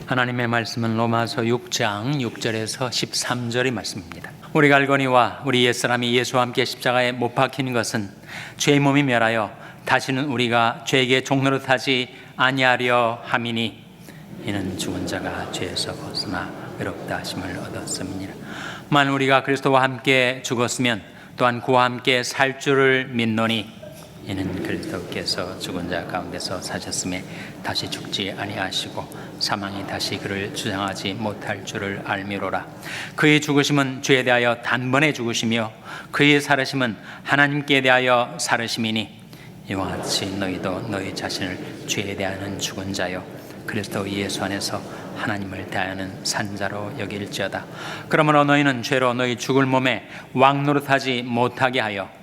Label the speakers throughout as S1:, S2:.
S1: 하나님의 말씀은 로마서 6장 6절에서 13절의 말씀입니다. 우리가 알거니와 우리 옛사람이 예수와 함께 십자가에 못 박힌 것은 죄의 몸이 멸하여 다시는 우리가 죄에게 종노릇하지 아니하려 함이니 이는 죽은 자가 죄에서 벗어나 의롭다 하심을 얻었음이니라. 만일 우리가 그리스도와 함께 죽었으면 또한 그와 함께 살 줄을 믿노니 이는 그리스도께서 죽은 자 가운데서 사셨음에 다시 죽지 아니하시고 사망이 다시 그를 주장하지 못할 줄을 알미로라. 그의 죽으심은 죄에 대하여 단번에 죽으시며 그의 살으심은 하나님께 대하여 살으심이니 이와 같이 너희도 너희 자신을 죄에 대하여는 죽은 자요 그리스도 예수 안에서 하나님을 대하여는 산 자로 여길지어다. 그러므로 너희는 죄로 너희 죽을 몸에 왕노릇하지 못하게 하여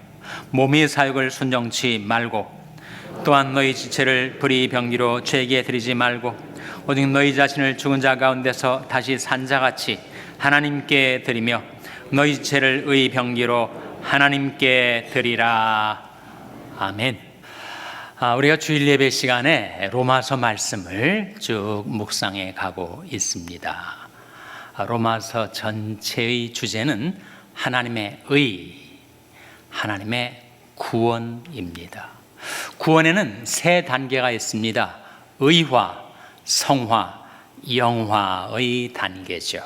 S1: 몸의 사욕을 순종치 말고 또한 너희 지체를 불의 병기로 죄에게 드리지 말고 오직 너희 자신을 죽은 자 가운데서 다시 산 자같이 하나님께 드리며 너희 지체를 의 병기로 하나님께 드리라. 아멘. 우리가 주일 예배 시간에 로마서 말씀을 쭉 묵상해 가고 있습니다. 로마서 전체의 주제는 하나님의 의, 하나님의 구원입니다. 구원에는 세 단계가 있습니다. 의화, 성화, 영화의 단계죠.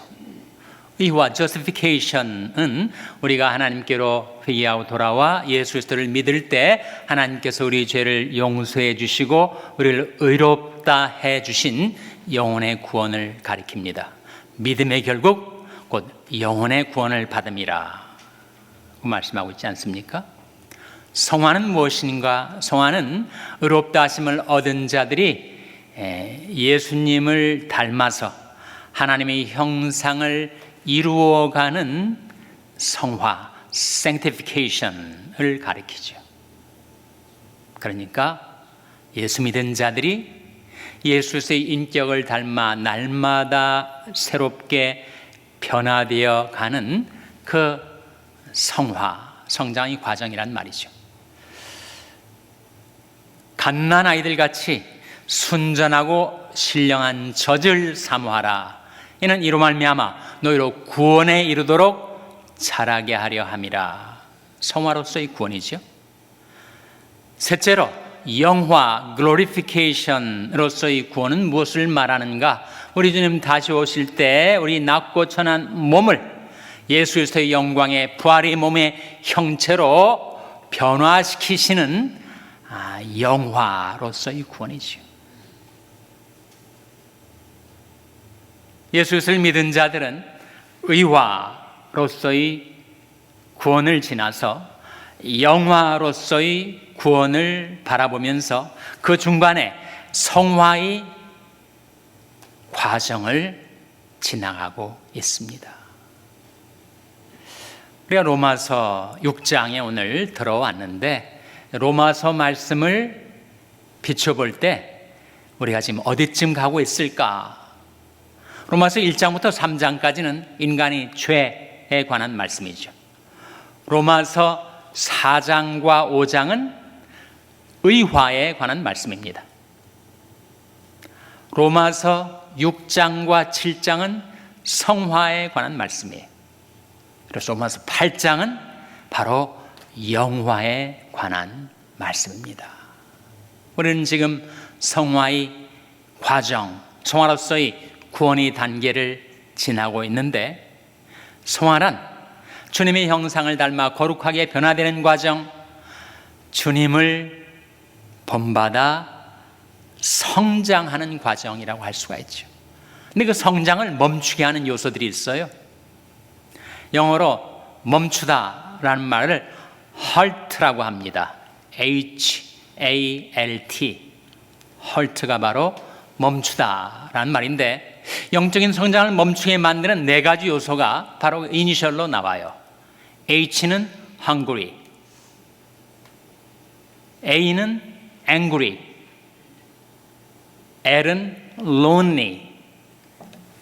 S1: 의화, justification은 우리가 하나님께로 회개하고 돌아와 예수 그리스도를 믿을 때 하나님께서 우리 죄를 용서해 주시고 우리를 의롭다 해 주신 영혼의 구원을 가리킵니다. 믿음의 결국 곧 영혼의 구원을 받음이라 말씀하고 있지 않습니까? 성화는 무엇인가? 성화는 의롭다 하심을 얻은 자들이 예수님을 닮아서 하나님의 형상을 이루어가는 성화, sanctification을 가리키죠. 그러니까 예수 믿은 자들이 예수의 인격을 닮아 날마다 새롭게 변화되어 가는 그 성화, 성장의 과정이란 말이죠. 갓난 아이들 같이 순전하고 신령한 젖을 사모하라. 이는 이로 말미암아 너희로 구원에 이르도록 자라게 하려 함이라. 성화로서의 구원이죠. 셋째로 영화, glorification으로서의 구원은 무엇을 말하는가? 우리 주님 다시 오실 때 우리 낮고 천한 몸을 예수 그리스도의 영광의 부활의 몸의 형체로 변화시키시는 영화로서의 구원이죠. 예수 그리스도를 믿은 자들은 의화로서의 구원을 지나서 영화로서의 구원을 바라보면서 그 중간에 성화의 과정을 지나가고 있습니다. 우리가 로마서 6장에 오늘 들어왔는데 로마서 말씀을 비춰볼 때 우리가 지금 어디쯤 가고 있을까? 로마서 1장부터 3장까지는 인간의 죄에 관한 말씀이죠. 로마서 4장과 5장은 의화에 관한 말씀입니다. 로마서 6장과 7장은 성화에 관한 말씀이에요. 그래서 로마서 8장은 바로 영화에 관한 말씀입니다. 우리는 지금 성화의 과정, 성화로서의 구원의 단계를 지나고 있는데 성화란 주님의 형상을 닮아 거룩하게 변화되는 과정, 주님을 본받아 성장하는 과정이라고 할 수가 있죠. 근데 그 성장을 멈추게 하는 요소들이 있어요. 영어로 멈추다라는 말을 halt라고 합니다. H-A-L-T. halt가 바로 멈추다라는 말인데 영적인 성장을 멈추게 만드는 네 가지 요소가 바로 이니셜로 나와요. H는 hungry, A는 angry, L은 lonely,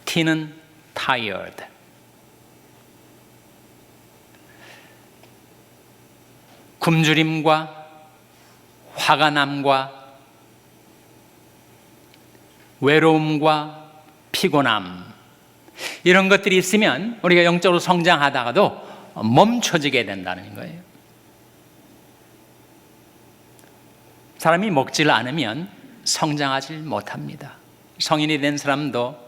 S1: T는 tired. 굶주림과 화가 남과 외로움과 피곤함, 이런 것들이 있으면 우리가 영적으로 성장하다가도 멈춰지게 된다는 거예요. 사람이 먹지를 않으면 성장하지 못합니다. 성인이 된 사람도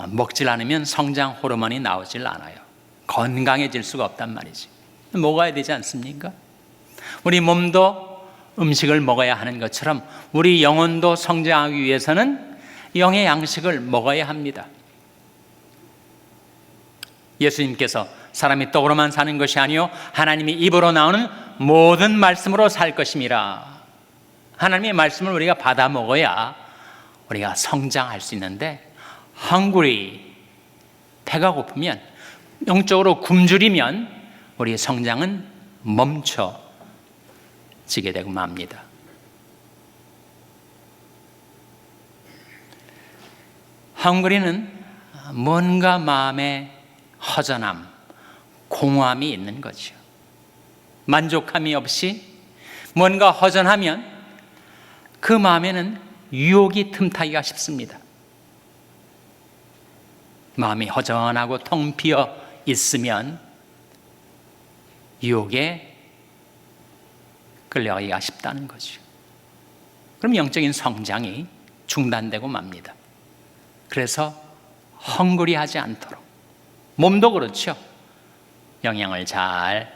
S1: 먹질 않으면 성장 호르몬이 나오질 않아요. 건강해질 수가 없단 말이지. 먹어야 되지 않습니까? 우리 몸도 음식을 먹어야 하는 것처럼 우리 영혼도 성장하기 위해서는 영의 양식을 먹어야 합니다. 예수님께서 사람이 떡으로만 사는 것이 아니요 하나님이 입으로 나오는 모든 말씀으로 살 것임이라. 하나님의 말씀을 우리가 받아 먹어야 우리가 성장할 수 있는데, hungry, 배가 고프면, 영적으로 굶주리면 우리의 성장은 멈춰지게 되고 맙니다. hungry는 뭔가 마음에 허전함, 공허함이 있는 거죠. 만족함이 없이 뭔가 허전하면 그 마음에는 유혹이 틈타기가 쉽습니다. 마음이 허전하고 텅 비어 있으면 유혹에 끌려가기가 쉽다는 거죠. 그럼 영적인 성장이 중단되고 맙니다. 그래서 헝그리하지 않도록, 몸도 그렇죠. 영양을 잘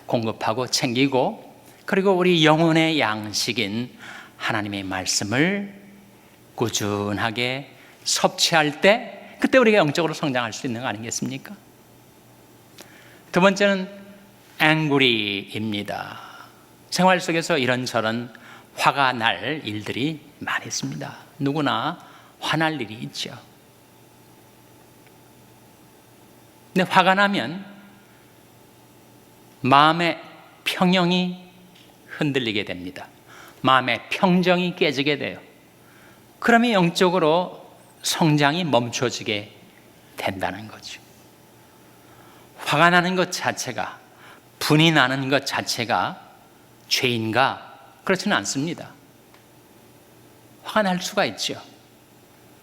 S1: 공급하고 챙기고, 그리고 우리 영혼의 양식인 하나님의 말씀을 꾸준하게 섭취할 때, 그때 우리가 영적으로 성장할 수 있는 거 아니겠습니까? 두 번째는 angry입니다. 생활 속에서 이런저런 화가 날 일들이 많이 있습니다. 누구나 화날 일이 있죠. 근데 화가 나면 마음의 평형이 흔들리게 됩니다. 마음의 평정이 깨지게 돼요. 그러면 영적으로 성장이 멈춰지게 된다는 거죠. 화가 나는 것 자체가, 분이 나는 것 자체가 죄인가? 그렇지는 않습니다. 화가 날 수가 있죠.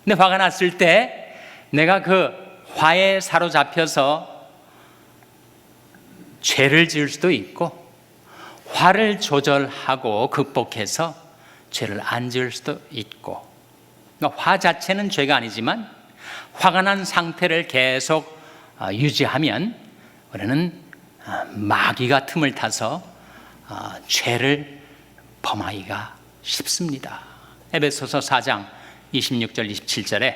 S1: 근데 화가 났을 때 내가 그 화에 사로잡혀서 죄를 지을 수도 있고, 화를 조절하고 극복해서 죄를 안 지을 수도 있고, 그러니까 화 자체는 죄가 아니지만 화가 난 상태를 계속 유지하면 우리는 마귀가 틈을 타서 죄를 범하기가 쉽습니다. 에베소서 4장 26절 27절에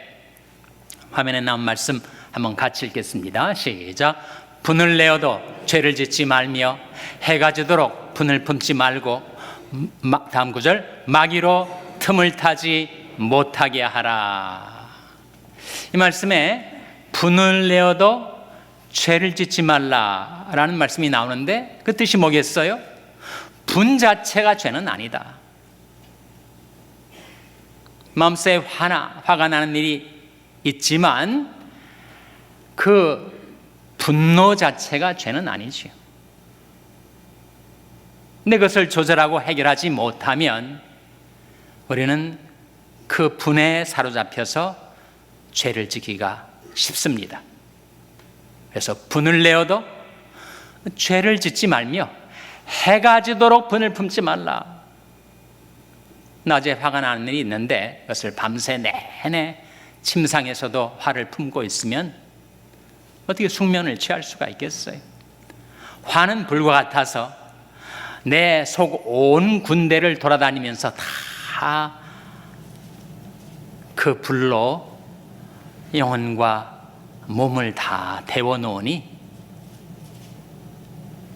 S1: 화면에 나온 말씀 한번 같이 읽겠습니다. 시작. 분을 내어도 죄를 짓지 말며 해가 지도록 분을 품지 말고, 다음 구절, 마귀로 틈을 타지 못하게 하라. 이 말씀에 분을 내어도 죄를 짓지 말라라는 말씀이 나오는데, 그 뜻이 뭐겠어요? 분 자체가 죄는 아니다. 마음속에 화가 나는 일이 있지만 그 분노 자체가 죄는 아니지요. 근데 그것을 조절하고 해결하지 못하면 우리는 그 분에 사로잡혀서 죄를 지기가 쉽습니다. 그래서 분을 내어도 죄를 짓지 말며 해가 지도록 분을 품지 말라. 낮에 화가 나는 일이 있는데 그것을 밤새 내내 침상에서도 화를 품고 있으면 어떻게 숙면을 취할 수가 있겠어요? 화는 불과 같아서 내 속 온 군대를 돌아다니면서 다 그 불로 영혼과 몸을 다 데워놓으니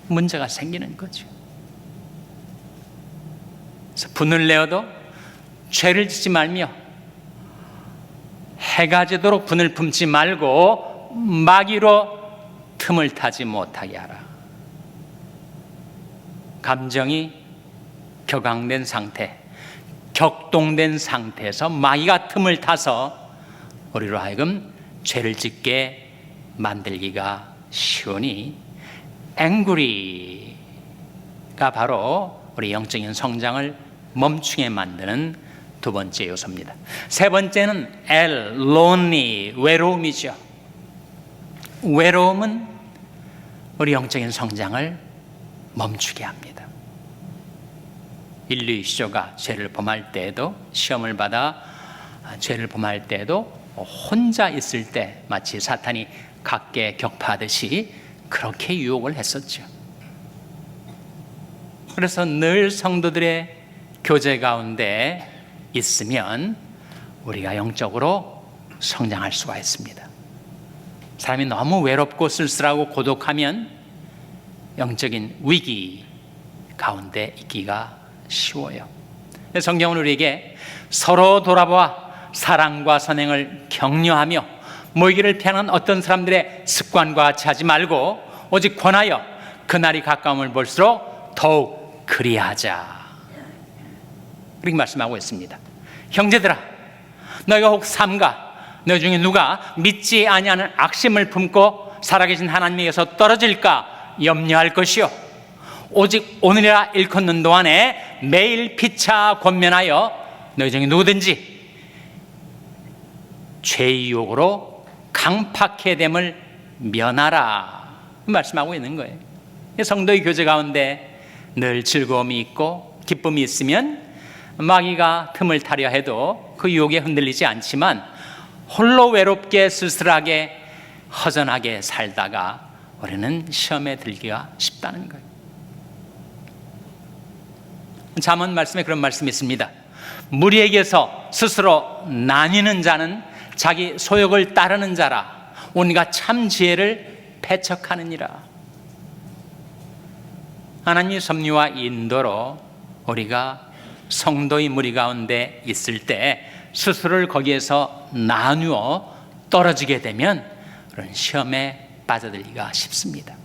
S1: 문제가 생기는 거죠. 그래서 분을 내어도 죄를 짓지 말며 해가 지도록 분을 품지 말고 마귀로 틈을 타지 못하게 하라. 감정이 격앙된 상태, 격동된 상태에서 마귀가 틈을 타서 우리로 하여금 죄를 짓게 만들기가 쉬우니, angry가 바로 우리 영적인 성장을 멈추게 만드는 두 번째 요소입니다. 세 번째는 lonely, 외로움이죠. 외로움은 우리 영적인 성장을 멈추게 합니다. 인류 시조가 죄를 범할 때에도, 시험을 받아 죄를 범할 때에도 혼자 있을 때 마치 사탄이 각계 격파하듯이 그렇게 유혹을 했었죠. 그래서 늘 성도들의 교제 가운데 있으면 우리가 영적으로 성장할 수가 있습니다. 사람이 너무 외롭고 쓸쓸하고 고독하면 영적인 위기 가운데 있기가 쉬워요. 성경은 우리에게 서로 돌아보아 사랑과 선행을 격려하며 모이기를 피하는 어떤 사람들의 습관과 같이 하지 말고 오직 권하여 그날이 가까움을 볼수록 더욱 그리하자, 그렇게 말씀하고 있습니다. 형제들아, 너희가 혹 삼가 너희 중에 누가 믿지 아니하는 악심을 품고 살아계신 하나님에게서 떨어질까 염려할 것이요, 오직 오늘이라 일컫는 동안에 매일 피차 권면하여 너희 중에 누구든지 죄의 유혹으로 강팍해 됨을 면하라, 말씀하고 있는 거예요. 성도의 교제 가운데 늘 즐거움이 있고 기쁨이 있으면 마귀가 틈을 타려 해도 그 유혹에 흔들리지 않지만, 홀로 외롭게 쓸쓸하게 허전하게 살다가 우리는 시험에 들기가 쉽다는 거예요. 잠언 말씀에 그런 말씀이 있습니다. 무리에게서 스스로 나뉘는 자는 자기 소욕을 따르는 자라, 온갖 참 지혜를 배척하느니라. 하나님의 섭리와 인도로 우리가 성도의 무리 가운데 있을 때 스스로를 거기에서 나누어 떨어지게 되면 그런 시험에 빠져들기가 쉽습니다.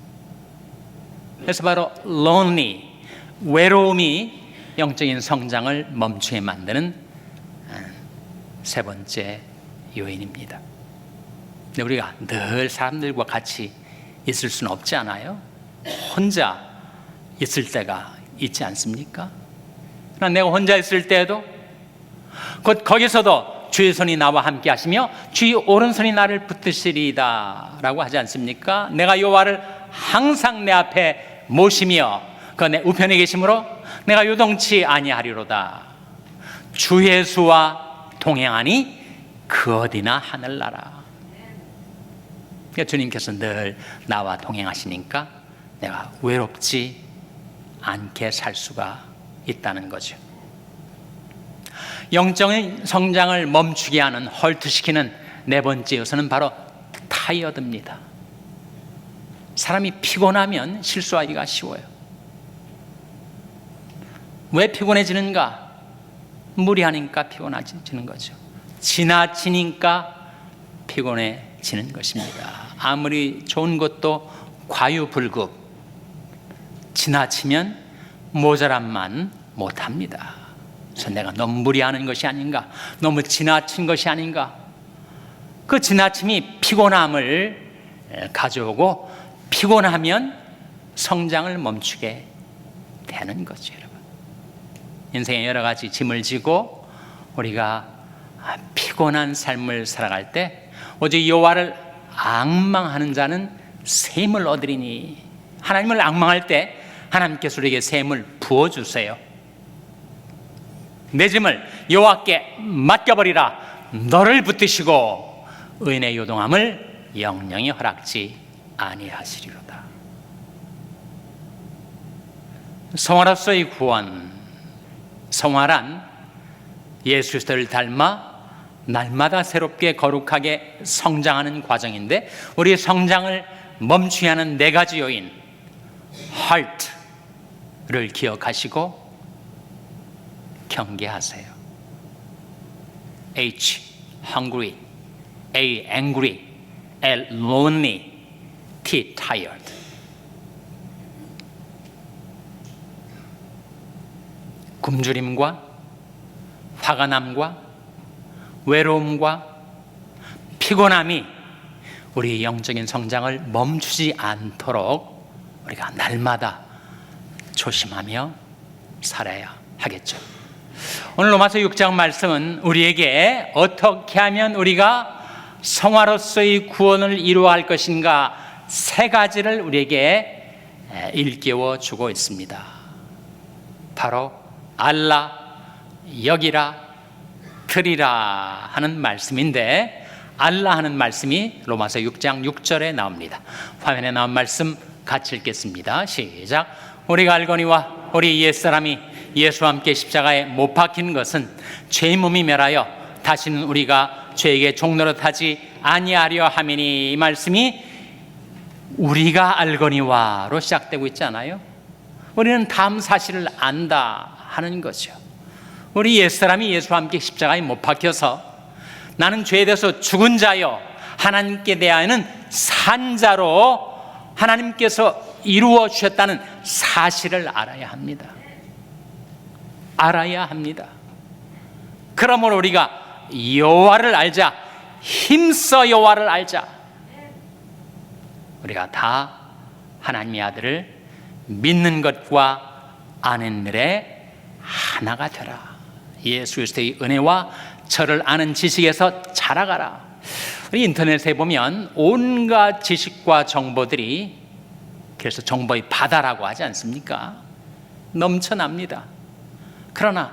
S1: 그래서 바로 lonely, 외로움이 영적인 성장을 멈추게 만드는 세 번째 요인입니다. 근데 우리가 늘 사람들과 같이 있을 수는 없지 않아요? 혼자 있을 때가 있지 않습니까? 그러나 내가 혼자 있을 때에도 곧 거기서도 주의 손이 나와 함께 하시며 주의 오른손이 나를 붙드시리이다 라고 하지 않습니까? 내가 여호와를 항상 내 앞에 모시며 그 내 우편에 계심으로 내가 요동치 아니하리로다. 주 예수와 동행하니 그 어디나 하늘나라. 그러니까 주님께서 늘 나와 동행하시니까 내가 외롭지 않게 살 수가 있다는 거죠. 영적인 성장을 멈추게 하는, 헐트시키는 네 번째 요소는 바로 타이어드입니다. 사람이 피곤하면 실수하기가 쉬워요. 왜 피곤해지는가? 무리하니까 피곤해지는 거죠. 지나치니까 피곤해지는 것입니다. 아무리 좋은 것도 과유불급, 지나치면 모자람만 못합니다. 그래서 내가 너무 무리하는 것이 아닌가, 너무 지나친 것이 아닌가. 그 지나침이 피곤함을 가져오고 피곤하면 성장을 멈추게 되는 거죠. 여러분, 인생에 여러 가지 짐을 지고 우리가 피곤한 삶을 살아갈 때 오직 여호와를 앙망하는 자는 샘을 얻으리니, 하나님을 앙망할 때 하나님께서 우리에게 샘을 부어주세요. 내 짐을 여호와께 맡겨버리라. 너를 붙드시고 의인의 요동함을 영영히 허락지 아니하시리로다. 성화로서의 구원, 성화란 예수 그리스도를 닮아 날마다 새롭게 거룩하게 성장하는 과정인데, 우리의 성장을 멈추게 하는 네 가지 요인, heart를 기억하시고 경계하세요. H, hungry, A, angry, L, lonely, T, tired. 굶주림과 화가 남과 외로움과 피곤함이 우리 영적인 성장을 멈추지 않도록 우리가 날마다 조심하며 살아야 하겠죠. 오늘 로마서 6장 말씀은 우리에게 어떻게 하면 우리가 성화로서의 구원을 이루어갈 것인가 세 가지를 우리에게 일깨워 주고 있습니다. 바로 알라, 여기라, 들이라 하는 말씀인데, 알라 하는 말씀이 로마서 6장 6절에 나옵니다. 화면에 나온 말씀 같이 읽겠습니다. 시작. 우리가 알거니와 우리 옛사람이 예수와 함께 십자가에 못 박힌 것은 죄의 몸이 멸하여 다시는 우리가 죄에게 종노릇하지 아니하려 함이니, 이 말씀이 우리가 알거니와로 시작되고 있지 않아요? 우리는 다음 사실을 안다 하는 거죠. 우리 옛사람이 예수와 함께 십자가에 못 박혀서 나는 죄에 대해서 죽은 자요 하나님께 대하여는 산 자로 하나님께서 이루어 주셨다는 사실을 알아야 합니다. 알아야 합니다. 그러므로 우리가 여호와를 알자, 힘써 여호와를 알자. 우리가 다 하나님의 아들을 믿는 것과 아는 일에 하나가 되라. 예수 그리스도의 은혜와 저를 아는 지식에서 자라가라. 우리 인터넷에 보면 온갖 지식과 정보들이, 그래서 정보의 바다라고 하지 않습니까? 넘쳐납니다. 그러나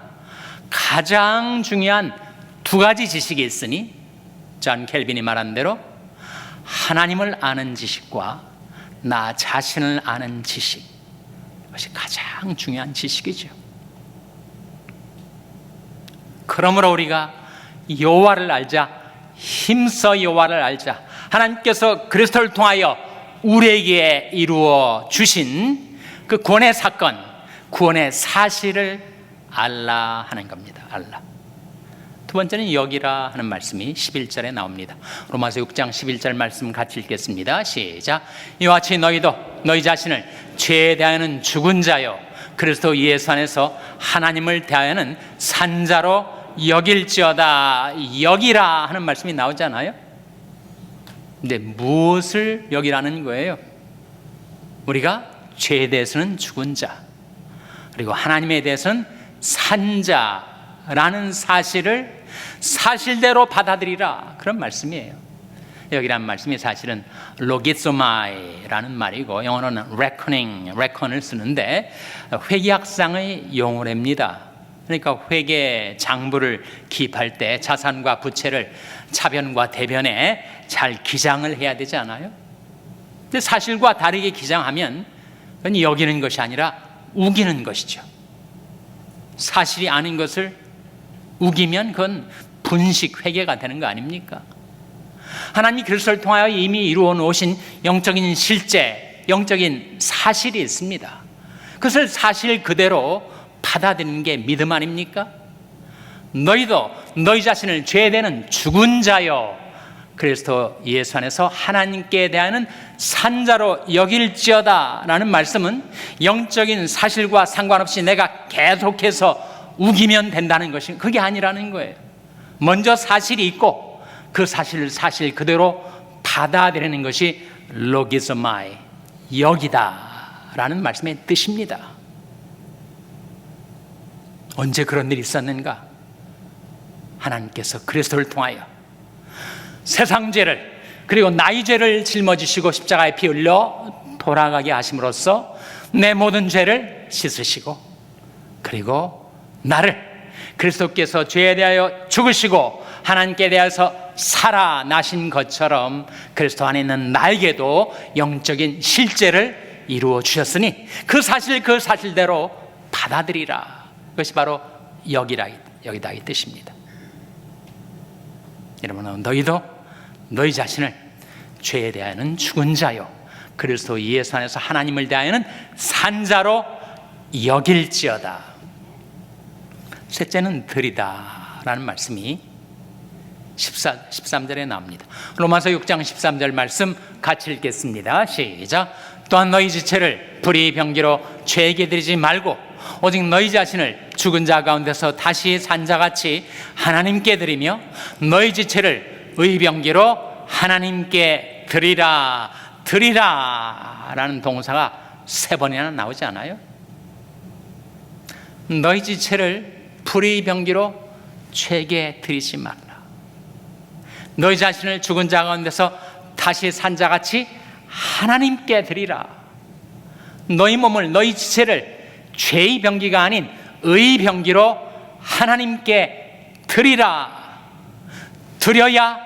S1: 가장 중요한 두 가지 지식이 있으니, 존 켈빈이 말한 대로 하나님을 아는 지식과 나 자신을 아는 지식, 이것이 가장 중요한 지식이죠. 그러므로 우리가 여호와를 알자, 힘써 여호와를 알자. 하나님께서 그리스도를 통하여 우리에게 이루어 주신 그 구원의 사건, 구원의 사실을 알라 하는 겁니다. 알라. 두 번째는 여기라 하는 말씀이 11절에 나옵니다. 로마서 6장 11절 말씀 같이 읽겠습니다. 시작. 이와 같이 너희도 너희 자신을 죄에 대하여는 죽은 자요 그리스도 예수 안에서 하나님을 대하여는 산 자로 여길지어다. 여기라 하는 말씀이 나오잖아요. 근데 무엇을 여기라는 거예요? 우리가 죄에 대해서는 죽은 자, 그리고 하나님에 대해서는 산 자라는 사실을 사실대로 받아들이라, 그런 말씀이에요. 여기라는 말씀이 사실은 로기소마이라는 말이고, 영어로는 reckon을 쓰는데 회계학상의 용어랍니다. 그러니까 회계 장부를 기입할 때 자산과 부채를 차변과 대변에 잘 기장을 해야 되지 않아요? 근데 사실과 다르게 기장하면 그건 여기는 것이 아니라 우기는 것이죠. 사실이 아닌 것을 우기면 그건 분식 회계가 되는 거 아닙니까? 하나님이 그리스도를 통하여 이미 이루어 놓으신 영적인 실제, 영적인 사실이 있습니다. 그것을 사실 그대로 받아들이는 게 믿음 아닙니까? 너희도 너희 자신을 죄에 대하는 죽은 자요 그리스도 예수 안에서 하나님께 대하여는 산 자로 여길지어다 라는 말씀은 영적인 사실과 상관없이 내가 계속해서 우기면 된다는 것이, 그게 아니라는 거예요. 먼저 사실이 있고 그 사실을 사실 그대로 받아들이는 것이 로기소마이, 여기다 라는 말씀의 뜻입니다. 언제 그런 일이 있었는가? 하나님께서 그리스도를 통하여 세상 죄를, 그리고 나의 죄를 짊어지시고 십자가에 피 흘려 돌아가게 하심으로써 내 모든 죄를 씻으시고, 그리고 나를 그리스도께서 죄에 대하여 죽으시고 하나님께 대하여서 살아나신 것처럼 그리스도 안에 있는 나에게도 영적인 실제를 이루어 주셨으니 그 사실대로 받아들이라. 그것이 바로 여기다 이 뜻입니다. 여러분, 너희도 너희 자신을 죄에 대하여는 죽은 자요 그리스도 예수 안에서 하나님을 대하여는 산 자로 여길지어다. 셋째는 들이다 라는 말씀이 13절에 나옵니다. 로마서 6장 13절 말씀 같이 읽겠습니다. 시작. 또한 너희 지체를 불의 병기로 죄에게 드리지 말고 오직 너희 자신을 죽은 자 가운데서 다시 산 자같이 하나님께 드리며 너희 지체를 의병기로 하나님께 드리라. 드리라 라는 동사가 3번이나 나오지 않아요? 너희 지체를 불의 병기로 죄에게 드리지 말라. 너희 자신을 죽은 자 가운데서 다시 산 자같이 하나님께 드리라. 너희 몸을, 너희 지체를 죄의 병기가 아닌 의의 병기로 하나님께 드리라. 드려야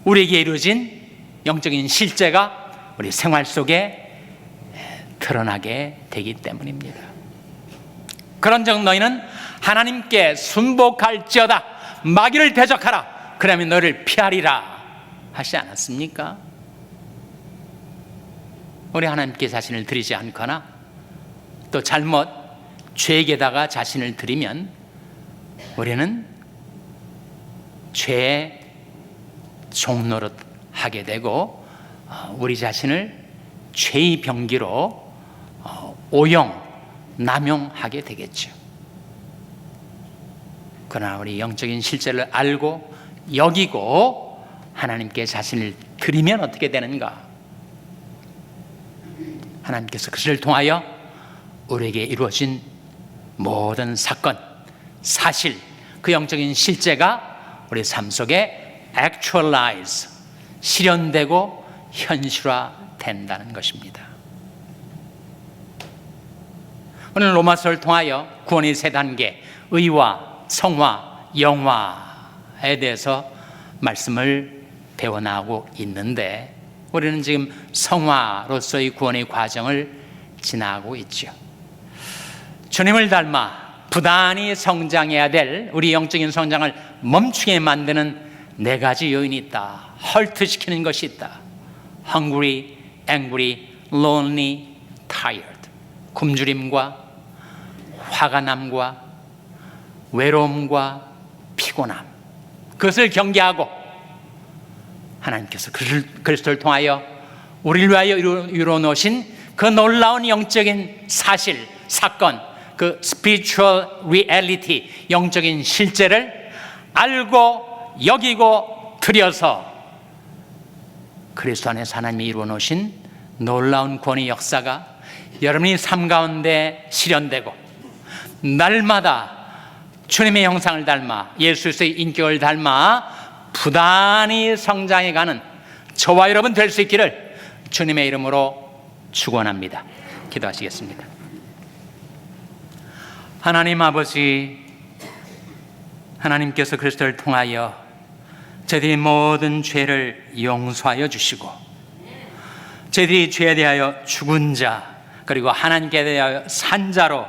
S1: 우리에게 이루어진 영적인 실제가 우리 생활 속에 드러나게 되기 때문입니다. 그런즉 너희는 하나님께 순복할지어다. 마귀를 대적하라. 그러면 너를 피하리라 하시지 않았습니까? 우리 하나님께 자신을 드리지 않거나 또 잘못 죄에게다가 자신을 드리면 우리는 죄의 종노릇 하게 되고 우리 자신을 죄의 병기로 오용, 남용하게 되겠죠. 그러나 우리 영적인 실제를 알고 여기고 하나님께 자신을 드리면 어떻게 되는가? 하나님께서 그것을 통하여 우리에게 이루어진 모든 사건, 사실, 그 영적인 실제가 우리 삶 속에 actualize, 실현되고 현실화된다는 것입니다. 오늘 로마서를 통하여 구원의 세 단계, 의와 성화, 영화에 대해서 말씀을 배워나가고 있는데 우리는 지금 성화로서의 구원의 과정을 지나가고 있죠. 주님을 닮아 부단히 성장해야 될 우리 영적인 성장을 멈추게 만드는 네 가지 요인이 있다. 헐트시키는 것이 있다. Hungry, angry, lonely, tired. 굶주림과 화가 남과 외로움과 피곤함, 그것을 경계하고 하나님께서 그리스도를 통하여 우리를 위하여 이루어 놓으신 그 놀라운 영적인 사실, 사건, 그 spiritual reality, 영적인 실제를 알고 여기고 드려서 그리스도 안에서 하나님이 이루어 놓으신 놀라운 구원의 역사가 여러분의 삶 가운데 실현되고 날마다 주님의 형상을 닮아 예수의 인격을 닮아 부단히 성장해가는 저와 여러분 될 수 있기를 주님의 이름으로 축원합니다. 기도하시겠습니다. 하나님 아버지, 하나님께서 그리스도를 통하여 저희들이 모든 죄를 용서하여 주시고 저희들이 죄에 대하여 죽은 자 그리고 하나님께 대하여 산 자로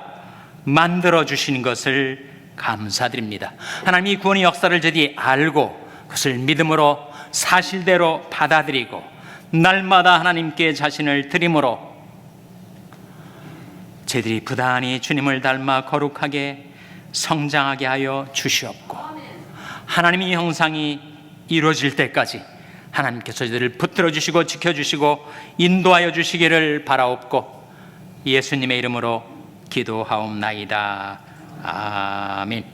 S1: 만들어 주시는 것을 감사드립니다. 하나님이 구원의 역사를 저희들이 알고 그것을 믿음으로 사실대로 받아들이고 날마다 하나님께 자신을 드림으로 저희들이 부단히 주님을 닮아 거룩하게 성장하게 하여 주시옵고 하나님의 형상이 이루어질 때까지 하나님께서 저희들을 붙들어 주시고 지켜주시고 인도하여 주시기를 바라옵고 예수님의 이름으로 기도하옵나이다. 아멘.